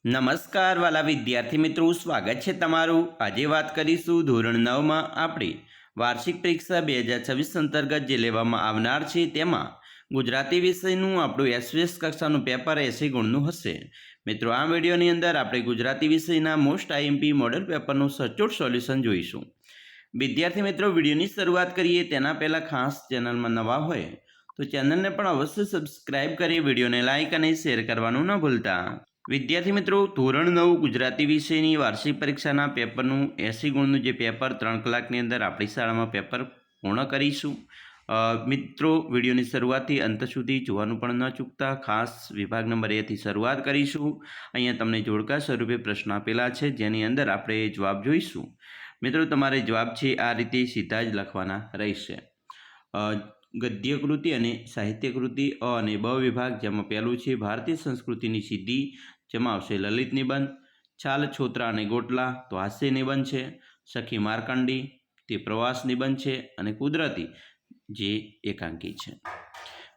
નમસ્કાર વાલા વિદ્યાર્થી મિત્રો, સ્વાગત છે તમારું। આજે વાત કરીશું ધોરણ 9માં આપણી વાર્ષિક પરીક્ષા 2026 અંતર્ગત જે લેવામાં આવનાર છે તેમાં ગુજરાતી વિષયનું આપણું એસવીએસ કક્ષાનું પેપર 80 ગુણનું હશે। મિત્રો, આ વિડીયોની અંદર આપણે ગુજરાતી વિષયના મોસ્ટ આઈએમપી મોડેલ પેપરનું સચોટ સોલ્યુશન જોઈશું। વિદ્યાર્થી મિત્રો, વિડીયોની શરૂઆત કરીએ તેના પહેલાં ખાસ ચેનલમાં નવા હોય તો ચેનલને પણ અવશ્ય સબસ્ક્રાઇબ કરી વિડીયોને લાઇક અને શેર કરવાનું ન ભૂલતા। વિદ્યાર્થી મિત્રો, ધોરણ 9 ગુજરાતી વિષયની વાર્ષિક પરીક્ષાના પેપરનું 80 ગુણનું જે પેપર 3 કલાકની અંદર આપણી શાળામાં પેપર પૂર્ણ કરીશું। મિત્રો, વિડીયોની શરૂઆતથી અંત સુધી જોવાનું પણ ન ચૂકતા। ખાસ વિભાગ નંબર 2 થી શરૂઆત કરીશું। અહીંયા તમને જોડકા સ્વરૂપે પ્રશ્ન આપેલા છે જેની અંદર આપણે જવાબ જોઈશું। મિત્રો, તમારે જવાબ છે આ રીતે સીધા જ લખવાના રહેશે। ગદ્ય કૃતિ અને સાહિત્ય કૃતિ અ અને બ વિભાગ, જેમાં પહેલું છે ભારતીય સંસ્કૃતિની સિદ્ધિ, જેમાં આવશે લલિત નિબંધ। છાલ છોતરા અને ગોટલા તો હાસ્ય નિબંધ છે। સખી માર્કંડી તે પ્રવાસ નિબંધ છે અને કુદરતી જે એકાંકી છે।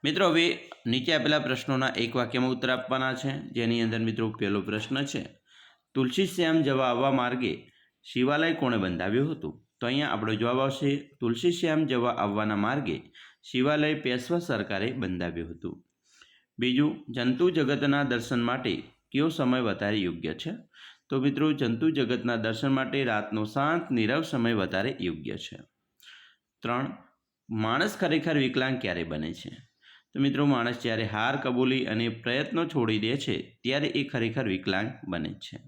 મિત્રો, હવે નીચે આપેલા પ્રશ્નોના એક વાક્યમાં ઉત્તર આપવાના છે, જેની અંદર મિત્રો પહેલો પ્રશ્ન છે, તુલસી શ્યામ જવા આવવા માર્ગે શિવાલય કોણે બંધાવ્યું હતું? તો અહીંયા આપણો જવાબ આવશે તુલસી શ્યામ જવા આવવાના માર્ગે શિવાલય પેશવા સરકારે બંધાવ્યું હતું। બીજું, જંતુ જગતના દર્શન માટે કયો સમય વધારે યોગ્ય છે? તો મિત્રો, જંતુ જગતના દર્શન માટે રાતનો શાંત નીરવ સમય વધારે યોગ્ય છે। 3, માણસ ખરેખર વિકલાંગ ક્યારે બને છે? તો મિત્રો, માણસ જ્યારે હાર કબૂલી અને પ્રયત્નો છોડી દે છે ત્યારે એ ખરેખર વિકલાંગ બને છે।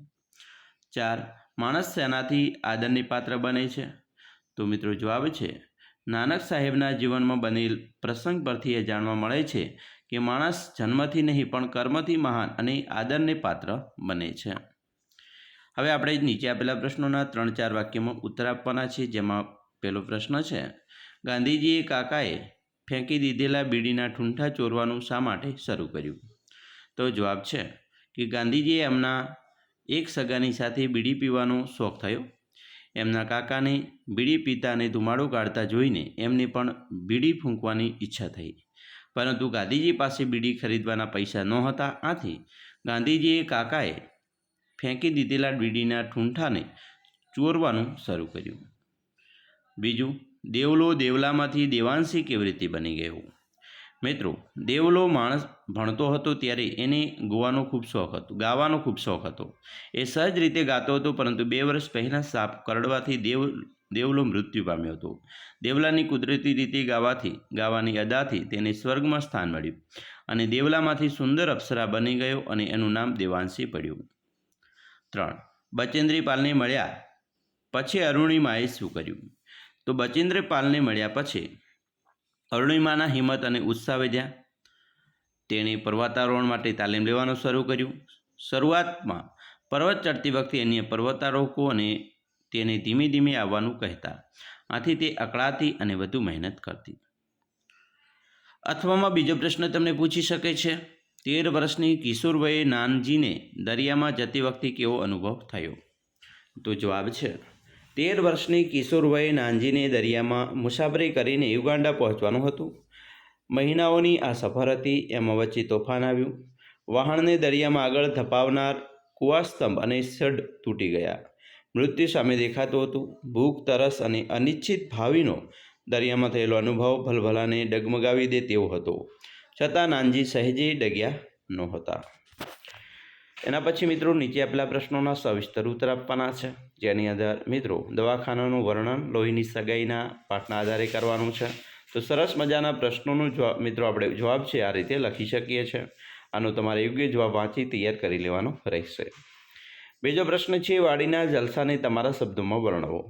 4, માણસ શેનાથી આદરની પાત્ર બને છે? તો મિત્રો, જવાબ છે નાનક સાહેબના જીવનમાં બનેલ પ્રસંગ પરથી એ જાણવા મળે છે કે માણસ જન્મથી નહીં પણ કર્મથી મહાન અને આદરને પાત્ર બને છે। હવે આપણે નીચે આપેલા પ્રશ્નોના 3-4 વાક્યમાં ઉત્તર આપવાના છે, જેમાં પહેલો પ્રશ્ન છે, ગાંધીજીએ કાકાએ ફેંકી દીધેલા બીડીના ઠૂંઠા ચોરવાનું શા માટે શરૂ કર્યું? તો જવાબ છે કે ગાંધીજીએ એમના એક સગાની સાથે બીડી પીવાનો શોખ થયો। એમના કાકાને બીડી પીતા અને ધુમાડો કાઢતા જોઈને એમને પણ બીડી ફૂંકવાની ઈચ્છા થઈ, પરંતુ ગાંધીજી પાસે બીડી ખરીદવાના પૈસા નહોતા। આથી ગાંધીજીએ કાકાએ ફેંકી દીધેલા બીડીના ઠૂંઠાને ચોરવાનું શરૂ કર્યું। બીજું, દેવલો દેવલામાંથી દેવાંશી કેવી રીતે બની ગયો? મિત્રો, દેવલો માણસ ભણતો હતો ત્યારે એને ગાવાનો ખૂબ શોખ હતો। એ સહજ રીતે ગાતો હતો, પરંતુ 2 વર્ષ પહેલાં સાપ કરડવાથી દેવલો મૃત્યુ પામ્યો હતો। દેવલાની કુદરતી રીતે ગાવાની અદાથી તેને સ્વર્ગમાં સ્થાન મળ્યું અને દેવલામાંથી સુંદર અપ્સરા બની ગયો અને એનું નામ દેવાંશી પડ્યું। 3, બચેન્દ્રી પાલને મળ્યા પછી અરુણિમાએ શું કર્યું? તો બચેન્દ્ર પાલને મળ્યા પછી અરુણિમાના હિંમત અને ઉત્સાહ વધ્યા। તેણે પર્વતારોહણ માટે તાલીમ લેવાનું શરૂ કર્યું। શરૂઆતમાં પર્વત ચડતી વખતે અન્ય પર્વતારોહકો અને તેને ધીમે ધીમે આવવાનું કહેતા, આથી તે અકળાતી અને વધુ મહેનત કરતી। અથવામાં બીજો પ્રશ્ન તમને પૂછી શકે છે, 13 વર્ષની કિશોર વયે નાનજીને દરિયામાં જતી વખતે કેવો અનુભવ થયો? તો જવાબ છે 13 વર્ષની કિશોર વયે નાનજીને દરિયામાં મુસાફરી કરીને યુગાન્ડા પહોંચવાનું હતું। મહિનાઓની આ સફર હતી, એમાં વચ્ચે તોફાન આવ્યું। વહાણને દરિયામાં આગળ ધપાવનાર કુવાસ્તંભ અને સઢ તૂટી ગયા। મૃત્યુ સામે દેખાતું હતું। ભૂખ, તરસ અને અનિશ્ચિત ભાવિનો દરિયામાં થયેલો અનુભવ ભલભલાને ડગમગાવી દે તેવો હતો, છતાં નાનજી સહેજે ડગ્યા નહોતા। એના પછી મિત્રો નીચે આપેલા પ્રશ્નોના સવિસ્તર ઉત્તર આપવાના છે, જેની અંદર મિત્રો દવાખાનાનું વર્ણન લોહીની સગાઈના પાઠના આધારે કરવાનું છે। તો સરસ મજાના પ્રશ્નોનું મિત્રો આપણે જવાબ છે આ રીતે લખી શકીએ છીએ। આનો તમારે યોગ્ય જવાબ વાંચી તૈયાર કરી લેવાનો રહેશે। બીજો પ્રશ્ન છે, વાડીના જલસાને તમારા શબ્દોમાં વર્ણવો।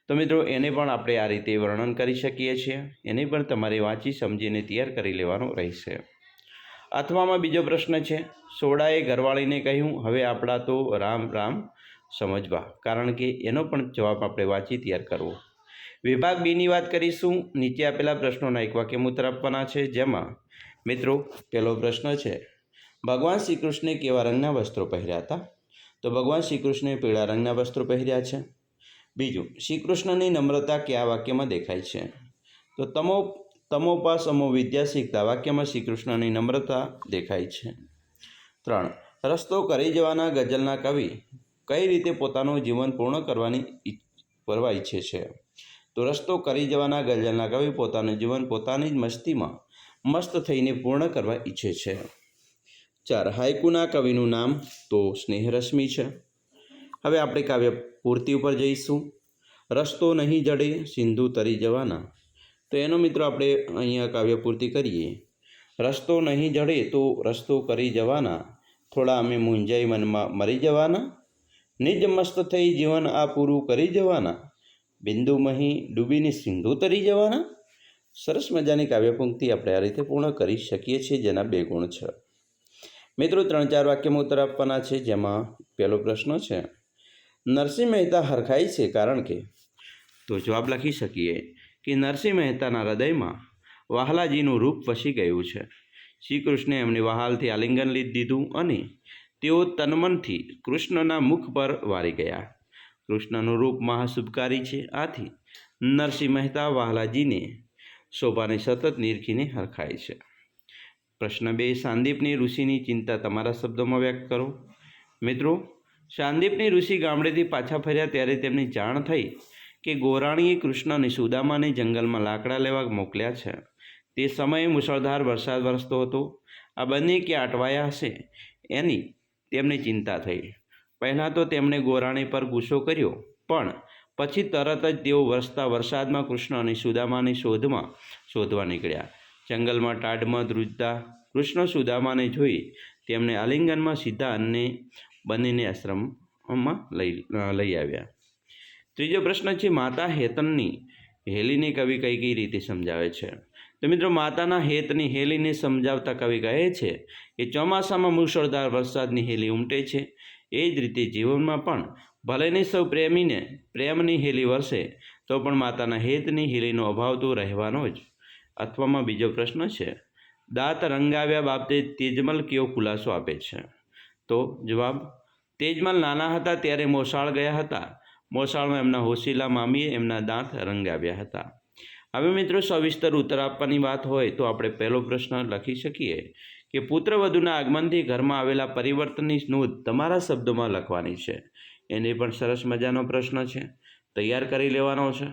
તો મિત્રો એને પણ આપણે આ રીતે વર્ણન કરી શકીએ છીએ। એને પણ તમારે વાંચી સમજીને તૈયાર કરી લેવાનો રહેશે। અથવામાં બીજો પ્રશ્ન છે, સોડાએ ઘરવાળીને કહ્યું, હવે આપણા તો રામ રામ સમજવા, કારણ કે એનો પણ જવાબ આપણે વાંચી તૈયાર કરવો। વિભાગ બીની વાત કરીશું। નીચે આપેલા પ્રશ્નોના એક વાક્યમાં ઉત્તર આપવાના છે, જેમાં મિત્રો પહેલો પ્રશ્ન છે, ભગવાન શ્રી કૃષ્ણે કેવા રંગના વસ્ત્રો પહેર્યા હતા? તો ભગવાન શ્રી કૃષ્ણે પીળા રંગના વસ્ત્રો પહેર્યા છે। બીજું, શ્રી કૃષ્ણની નમ્રતા કયા વાક્યમાં દેખાય છે? તો તમોપાસ અમો વિદ્યા શીખતા વાક્યમાં શ્રી કૃષ્ણની નમ્રતા દેખાય છે। 3, રસ્તો કરી જવાના ગઝલના કવિ કઈ રીતે પોતાનું જીવન પૂર્ણ કરવા ઈચ્છે છે? તો રસ્તો કરી જવાના ગઝલના કવિ પોતાનું જીવન પોતાની જ મસ્તીમાં મસ્ત થઈને પૂર્ણ કરવા ઈચ્છે છે. 4. હાઇકુના કવિનું નામ? તો સ્નેહરશ્મિ છે. હવે આપણે કાવ્ય પૂર્તિ ઉપર જઈશું. રસ્તો નહીં જડે સિંધુ તરી જવાના. તો એનો મિત્રો આપણે અહીંયા કાવ્ય પૂર્તિ કરીએ. રસ્તો નહીં જડે તો રસ્તો કરી જવાના, થોડા અમે મૂંઝાઈ મનમાં મરી જવાના, નિજ મસ્ત થઈ જીવન આ પૂરું કરી જવાના, બિંદુ મહી ડૂબીને સિંધુ તરી જવાના. સરસ મજાની કાવ્યપંક્તિ આપણે આ રીતે પૂર્ણ કરી શકીએ છીએ, જેના 2 ગુણ છે. મિત્રો 3-4 વાક્યમાં ઉત્તર આપવાના છે, જેમાં પહેલો પ્રશ્ન છે, નરસિંહ મહેતા હરખાય છે કારણ કે? તો જવાબ લખી શકીએ કે નરસિંહ મહેતાના હૃદયમાં વહાલાજીનું રૂપ વસી ગયું છે. શ્રી કૃષ્ણે એમની વહાલથી આલિંગન લીધું અને તેઓ તનમનથી કૃષ્ણના મુખ પર વારી ગયા. કૃષ્ણનું રૂપ મહાશુભકારી છે. આથી નરસિંહ મહેતા વહાલાજીને શોભાને સતત નિરખીને હરખાય છે. પ્રશ્ન 2, સાંદીપની ઋષિની ચિંતા તમારા શબ્દોમાં વ્યક્ત કરો. મિત્રો, સાંદીપની ઋષિ ગામડેથી પાછા ફર્યા ત્યારે તેમની જાણ થઈ કે ગોરાણીએ કૃષ્ણ અને સુદામાને જંગલમાં લાકડા લેવા મોકલ્યા છે. તે સમયે મુશળધાર વરસાદ વરસતો હતો. આ બંને ક્યાં અટવાયા હશે એની તેમને ચિંતા થઈ. પહેલાં તો તેમણે ગોરાણી પર ગુસ્સો કર્યો, પણ પછી તરત જ તેઓ વરસતા વરસાદમાં કૃષ્ણ અને સુદામાની શોધવા નીકળ્યા. જંગલમાં ટાઢમાં ધ્રુજતા કૃષ્ણ સુદામાને જોઈ તેમને આલિંગનમાં સીધા અને બંનેને આશ્રમમાં લઈ આવ્યા. ત્રીજો પ્રશ્ન છે, માતા હેતનની હેલીને કવિ કઈ રીતે સમજાવે છે? તો મિત્રો, માતાના હેતની હેલીને સમજાવતા કવિ કહે છે કે ચોમાસામાં મુશળધાર વરસાદની હેલી ઉમટે છે, એ જ રીતે જીવનમાં પણ ભલેને સૌ પ્રેમની હેલી વરસે તો પણ માતાના હેતની હેલીનો અભાવ તો રહેવાનો જ. અથવામાં બીજો પ્રશ્ન છે, દાંત રંગાવ્યા બાબતે તેજમલ કેવો ખુલાસો આપે છે? તો જવાબ, તેજમલ નાના હતા ત્યારે મોસાળ ગયા હતા. મોસાળમાં એમના હોશીલા મામીએ એમના દાંત રંગાવ્યા હતા. હવે મિત્રો, સવિસ્તર ઉત્તર આપવાની વાત હોય તો આપણે પહેલો પ્રશ્ન લખી શકીએ કે પુત્રવધૂના આગમનથી ઘરમાં આવેલા પરિવર્તનની નોંધ તમારા શબ્દોમાં લખવાની છે. એને પણ સરસ મજાનો પ્રશ્ન છે, તૈયાર કરી લેવાનો છે.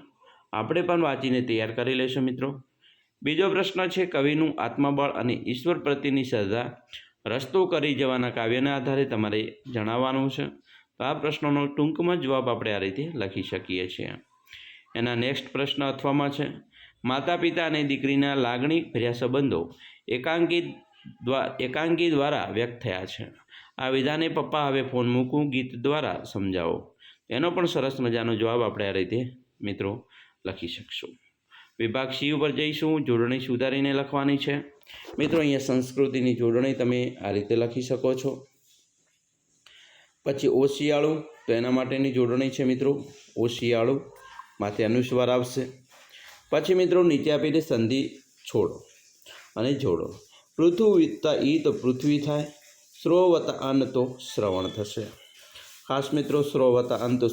આપણે પણ વાંચીને તૈયાર કરી લઈશું મિત્રો. બીજો પ્રશ્ન છે, કવિનું આત્મબળ અને ઈશ્વર પ્રત્યેની શ્રદ્ધા રસ્તો કરી જવાના કાવ્યના આધારે તમારે જણાવવાનું છે. તો આ પ્રશ્નનો ટૂંકમાં જવાબ આપણે આ રીતે લખી શકીએ છીએ. એના નેક્સ્ટ પ્રશ્ન અથવામાં છે, માતા પિતા અને દીકરીના લાગણી ભર્યા સંબંધો એકાંકી દ્વારા વ્યક્ત થયા છે. આ વિધાને પપ્પા હવે ફોન મૂકું ગીત દ્વારા સમજાવો. એનો પણ સરસ મજાનો જવાબ આપણે આ રીતે મિત્રો લખી શકશું. વિભાગ સી ઉપર જઈશું. જોડણી સુધારીને લખવાની છે. મિત્રો, અહીંયા સંસ્કૃતિની જોડણી તમે આ રીતે લખી શકો છો. પછી ઓશિયાળું, તો એના માટેની જોડણી છે મિત્રો ઓશિયાળું, માથે અનુસ્વાર આવશે. પછી મિત્રો નીચે આપીને સંધિ છોડો અને જોડો. પૃથ્વી વત્તા ઈ તો પૃથ્વી થાય, શ્રો વત્તા અન્ન તો શ્રવણ થશે. ખાસ મિત્રો, શ્રો વત્તા અન્ન તો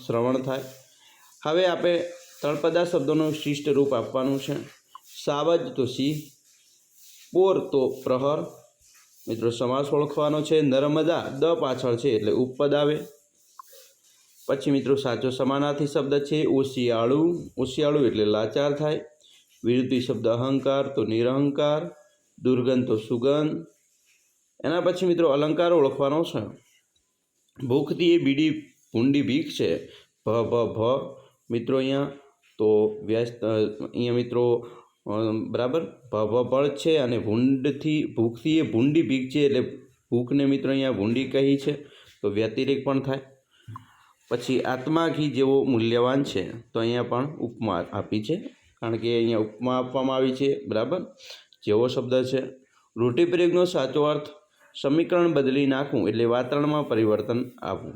શ્રવણ થાય. હવે આપણે તળપદા શબ્દોનું શિષ્ટ રૂપ આપવાનું છે. સાવજ તો સિંહ, પોર તો પ્રહર. મિત્રો, સમાસ ઓળખવાનો છે. નર્મદા દ પાછળ છે એટલે ઉપપદ આવે. પછી મિત્રો સાચો સમાનાર્થી શબ્દ છે ઓશિયાળું. ઓશિયાળું એટલે લાચાર થાય. વિરુદ્ધી શબ્દ અહંકાર તો નિરહંકાર. દુર્ગંધ તો સુગંધ. એના પછી મિત્રો અલંકાર ઓળખવાનો છે. ભૂખથી એ બીડી ભૂંડી ભીખ છે, ભ. મિત્રો અહીંયા તો અહીંયા મિત્રો બરાબર ભ પળ છે અને ભૂખથી એ ભૂંડી ભીખ છે એટલે ભૂખને મિત્રો અહીંયા ભૂંડી કહી છે, તો વ્યતિરેક પણ થાય. પછી આત્મા ઘી જેવો મૂલ્યવાન છે, તો અહીંયા પણ ઉપમા આપી છે, કારણ કે અહીંયા ઉપમા આપવામાં આવી છે. બરાબર, જેવો શબ્દ છે. રૂઢિપ્રયોગનો સાચો અર્થ સમીકરણ બદલી નાખવું એટલે વાતાવરણમાં પરિવર્તન આવવું.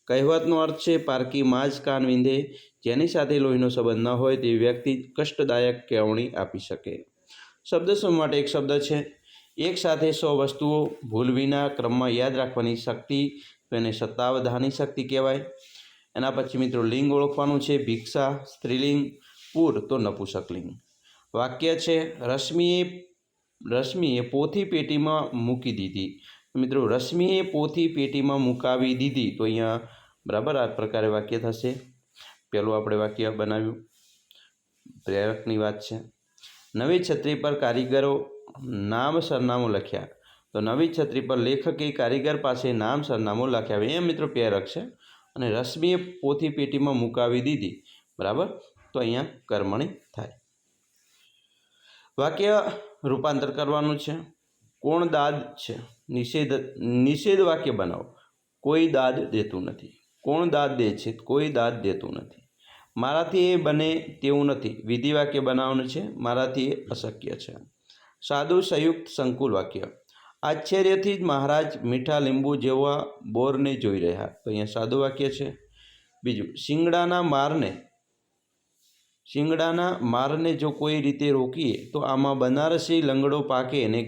કહેવતનો અર્થ છે પારકી માં જ કાન વિંધે. જેની સાથે લોહીનો સંબંધ ન હોય તેવી વ્યક્તિ કષ્ટદાયક કહેવણી આપી શકે. શબ્દ સમૂહ માટે એક શબ્દ છે. એક સાથે 100 વસ્તુઓ ભૂલ વિના ક્રમમાં યાદ રાખવાની શક્તિ, તો એને સત્તાવધાની શક્તિ કહેવાય. એના પછી મિત્રો લિંગ ઓળખવાનું છે. ભિક્ષા સ્ત્રીલિંગ, પૂર તો નપુંસકલિંગ. વાક્ય છે રશ્મિએ પોથી પેટીમાં મૂકી દીધી. મિત્રો રશ્મિએ પોથી પેટીમાં મુકાવી દીધી, તો અહીંયા બરાબર આ પ્રકારે વાક્ય થશે. પહેલું આપણે વાક્ય બનાવ્યું, પ્રેરકની વાત છે. નવી છત્રી પર કારીગરો નામ સરનામું લખ્યા, તો નવી છત્રી પર લેખકે કારીગર પાસે નામ સરનામું લખ્યા. એ મિત્રો પ્રેરક છે. અને રશ્મિએ પોથી પેટીમાં મુકાવી દીધી, બરાબર, તો અહીંયા કર્મણી થાય. વાક્ય રૂપાંતર કરવાનું છે. કોણ દાદ છે? નિષેધ વાક્ય બનાવો. કોઈ દાદ દેતું નથી. કોણ દાદ દે છે? કોઈ દાદ દેતું નથી. મારાથી એ બને તેવું નથી. વિધિ વાક્ય બનાવવાનું છે. મારાથી એ અશક્ય છે. સાદું સંયુક્ત સંકુલ વાક્ય. આશ્ચર્યથી જ મહારાજ મીઠા લીંબુ જેવા બોરને જોઈ રહ્યા, તો અહીંયા સાદું વાક્ય છે. બીજું, શિંગડાના મારને જો કોઈ રીતે રોકીએ તો આમાં બનારસી લંગડો પાકે અને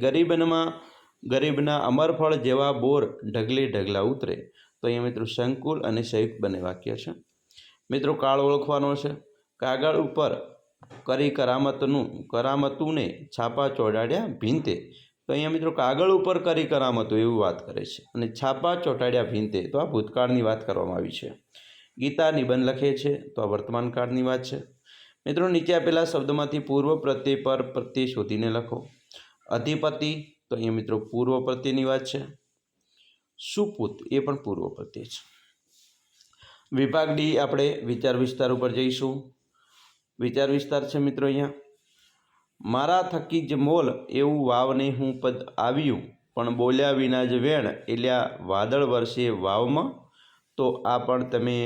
ગરીબના અમરફળ જેવા બોર ઢગલે ઢગલા ઉતરે, તો અહીંયા મિત્રો સંકુલ અને સંયુક્ત બંને વાક્ય છે. મિત્રો કાળ ઓળખવાનો છે. કાગળ ઉપર કરી કરામતુને છાપા ચોંટાડ્યા ભીંતે, તો અહીંયા મિત્રો કાગળ ઉપર કરી કરામતો એવું વાત કરે છે, અને છાપા ચોંટાડ્યા ભીંતે તો આ ભૂતકાળની વાત કરવામાં આવી છે. ગીતા નિબંધ લખે છે, તો આ વર્તમાન કાળની વાત છે. મિત્રો નીચે આપેલા શબ્દોમાંથી પૂર્વ પ્રત્યય પર પ્રત્યય શોધીને લખો. અધિપતિ, તો અહીંયા મિત્રો પૂર્વ પ્રત્યયની વાત છે. સુપુત, એ પણ પૂર્વ પ્રત્યય છે. વિભાગ ડી આપણે વિચાર વિસ્તાર ઉપર જઈશું. વિચાર વિસ્તાર છે મિત્રો અહીંયા. મારા થકી જ મોલ એવું વાવને હું પદ આવ્યું, પણ બોલ્યા વિના જ વેણ એલ્યા વાદળ વર્ષે વાવમાં, તો આ પણ તમે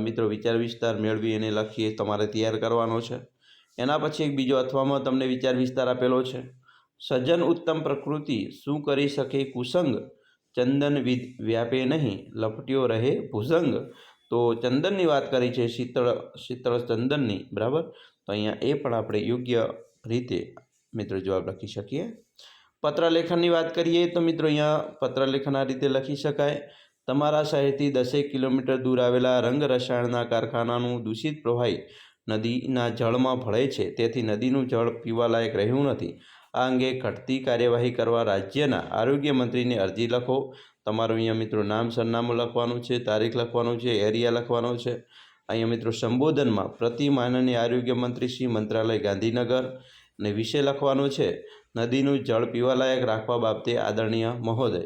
મિત્રો વિચાર વિસ્તાર મેળવી અને લખી તમારે તૈયાર કરવાનો છે. એના પછી એક બીજો અથવામાં તમને વિચાર વિસ્તાર આપેલો છે. સજ્જન ઉત્તમ પ્રકૃતિ શું કરી શકે કુસંગ, ચંદન વ્યાપે નહીં લપટ્યો રહે ભુજંગ, તો ચંદનની વાત કરી છે, શીતળ ચંદનની, બરાબર, તો અહીંયા એ પણ આપણે યોગ્ય રીતે મિત્રો જવાબ લખી શકીએ. પત્રલેખનની વાત કરીએ તો મિત્રો અહીંયા પત્રલેખન આ રીતે લખી શકાય. તમારા શહેરથી 10 કિલોમીટર દૂર આવેલા રંગ રસાયણના કારખાનાનું દૂષિત પ્રવાહી નદીના જળમાં ભળે છે, તેથી નદીનું જળ પીવાલાયક રહ્યું નથી. આ અંગે ઘટતી કાર્યવાહી કરવા રાજ્યના આરોગ્ય મંત્રીને અરજી લખો. તમારું અહીંયા મિત્રો નામ સરનામું લખવાનું છે, તારીખ લખવાનું છે, એરિયા લખવાનો છે. અહીંયા મિત્રો સંબોધનમાં પ્રતિ માનનીય આરોગ્ય મંત્રી શ્રી મંત્રાલય ગાંધીનગર, અને વિષય લખવાનો છે નદીનું જળ પીવાલાયક રાખવા બાબતે આદરણીય મહોદય.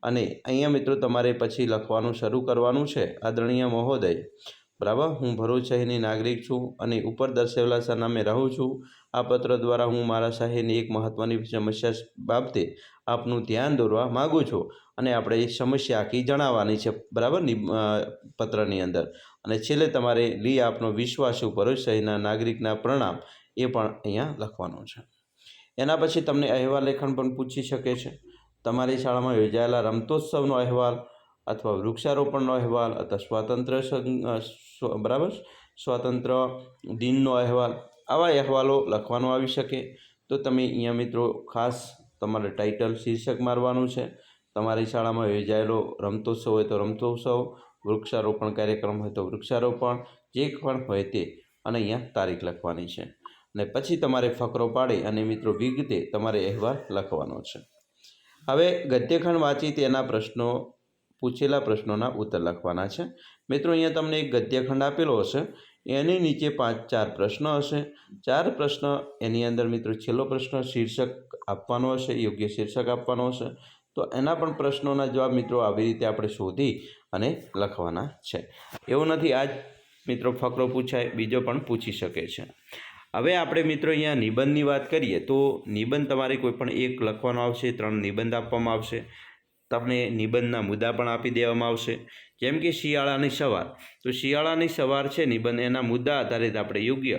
અને અહીંયા મિત્રો તમારે પછી લખવાનું શરૂ કરવાનું છે. આદરણીય મહોદય, બરાબર, હું ભરૂચ શહેરની નાગરિક છું અને ઉપર દર્શાવેલા સરનામે રહું છું. આ પત્ર દ્વારા હું મારા શહેરની એક મહત્ત્વની સમસ્યા બાબતે આપનું ધ્યાન દોરવા માગું છું, અને આપણે એ સમસ્યા આખી જણાવવાની છે, બરાબર, પત્રની અંદર. અને છેલ્લે તમારે લી આપનો વિશ્વાસુ ભરૂચ શહેરના નાગરિકના પ્રણામ, એ પણ અહીંયા લખવાનું છે. એના પછી તમને અહેવાલ લેખન પણ પૂછી શકે છે. તમારી શાળામાં યોજાયેલા રમતોત્સવનો અહેવાલ, અથવા વૃક્ષારોપણનો અહેવાલ, અથવા સ્વાતંત્ર્ય દિનનો અહેવાલ, આવા અહેવાલો લખવાનો આવી શકે. તો તમે અહીંયા મિત્રો ખાસ તમારે ટાઇટલ શીર્ષક મારવાનું છે. તમારી શાળામાં યોજાયેલો રમતોત્સવ હોય તો રમતોત્સવ, વૃક્ષારોપણ કાર્યક્રમ હોય તો વૃક્ષારોપણ, જે પણ હોય તે, અને અહીંયા તારીખ લખવાની છે. અને પછી તમારે ફકરો પાડી અને મિત્રો વિગતે તમારે અહેવાલ લખવાનો છે. હવે ગદ્યખંડ વાંચી તેના પૂછેલા પ્રશ્નોના ઉત્તર લખવાના છે. મિત્રો અહીંયા તમને એક ગદ્યખંડ આપેલો હશે, એની નીચે 4 પ્રશ્ન હશે. 4 પ્રશ્ન, એની અંદર મિત્રો છેલ્લો પ્રશ્ન શીર્ષક આપવાનો હશે, યોગ્ય શીર્ષક આપવાનો હશે. તો એના પણ પ્રશ્નોના જવાબ મિત્રો આવી રીતે આપણે શોધી અને લખવાના છે. એવું નથી આજ મિત્રો ફકરો પૂછાય, બીજો પણ પૂછી શકે છે. હવે આપણે મિત્રો અહીંયા નિબંધની વાત કરીએ તો નિબંધ તમારે કોઈ પણ એક લખવાનો આવશે. 3 નિબંધ આપવામાં આવશે. તમને નિબંધના મુદ્દા પણ આપી દેવામાં આવશે. જેમ કે શિયાળાની સવાર, તો શિયાળાની સવાર છે નિબંધ, એના મુદ્દા આધારિત આપણે યોગ્ય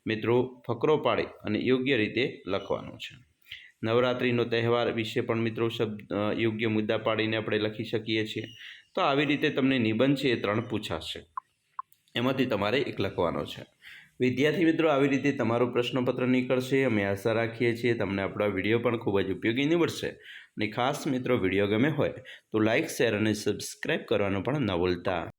મિત્રો ફકરો પાડી અને યોગ્ય રીતે લખવાનું છે. નવરાત્રિનો તહેવાર વિશે પણ મિત્રો યોગ્ય મુદ્દા પાડીને આપણે લખી શકીએ છીએ. તો આવી રીતે તમને નિબંધ છે એ 3 પૂછાશે, એમાંથી તમારે એક લખવાનો છે. વિદ્યાર્થી મિત્રો, આવી રીતે તમારું પ્રશ્નપત્ર નીકળશે. અમે આશા રાખીએ છીએ તમને આપણો વિડીયો પણ ખૂબ જ ઉપયોગી નીવડશે. અને ખાસ મિત્રો વિડીયો ગમે હોય તો લાઇક, શેર અને સબસ્ક્રાઈબ કરવાનું પણ ન ભૂલતા.